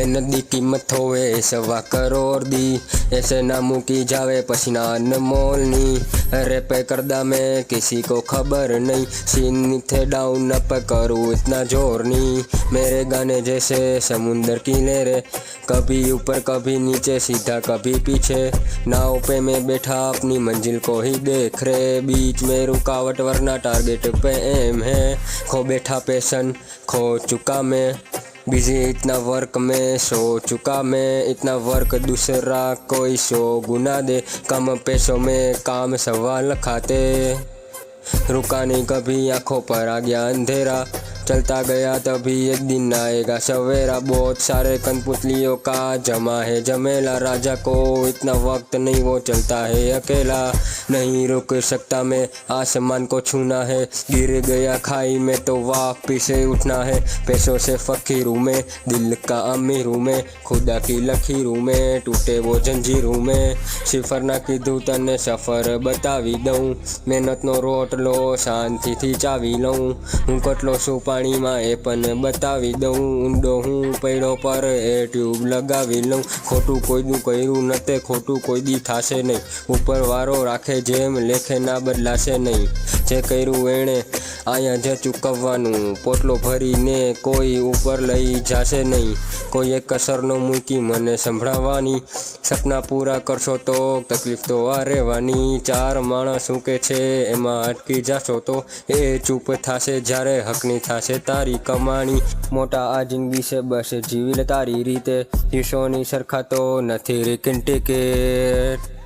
मेहनत दी कीमत होवे 1.25 करोड़ दी, ऐसे ना मुकी जावे पसीना अनमोल नी। रैप करदा मैं किसी को खबर नहीं, सीन थे डाउन अप करूँ इतना जोर नहीं। मेरे गाने जैसे समुंदर की लहरें, कभी ऊपर कभी नीचे, सीधा कभी पीछे। नाव पे मैं बैठा अपनी मंजिल को ही देख रहे, बीच में रुकावट वरना टारगेट पे एम है। खो बैठा पैशन खो चुका मैं, बिजी इतना वर्क में सो चुका मैं। इतना वर्क दूसरा कोई 100 गुना दे, कम पैसों में काम सवाल खाते। रुका नहीं कभी आंखों पर आ गया अंधेरा, चलता गया तभी एक दिन आएगा सवेरा। बहुत सारे कनपुतलियों का जमा है जमेला, राजा को इतना वक्त नहीं वो चलता है अकेला। नहीं रुक सकता मैं आसमान को छूना है, गिर गया खाई में तो वापिस से उठना है। पैसों से फकीर हूँ मैं, दिल का अमीर हूँ मैं, खुदा की लकीर हूँ मैं, टूटे वो जंजीर हूँ मैं। सिफर ना कीधुं तने सफर बतावी दऊं, मेहनत नो रोटलो शांति थी चावी लऊं। हूँ कटलो છું પાણીમાં એ પણ બતાવી દઉં, ઊંડો હું પૈડો પર એ ટ્યુબ લગાવી લઉં। ખોટું કોઈનું કર્યું નતે, ખોટું કોઈ દી થાશે નહીં, ઉપર વારો રાખે જેમ લેખે ના બદલાશે નહીં। જે કર્યું એણે અહીંયા જે ચૂકવવાનું, પોટલો ભરીને કોઈ ઉપર લઈ જાશે નહીં। કોઈ એક કસર ન મૂકી મને સંભળાવવાની, સપના પૂરા કરશો તો તકલીફ તો આ રહેવાની। 4 માણસ શું કે છે એમાં અટકી જાશો તો એ ચૂપ થાશે જ્યારે હકની થાશે તારી કમાણી। મોટા આ જિંદગી છે બસ જીવી લે તારી રીતે, હિસ્સોની સરખા તો નથી રેકન ટિકિટ।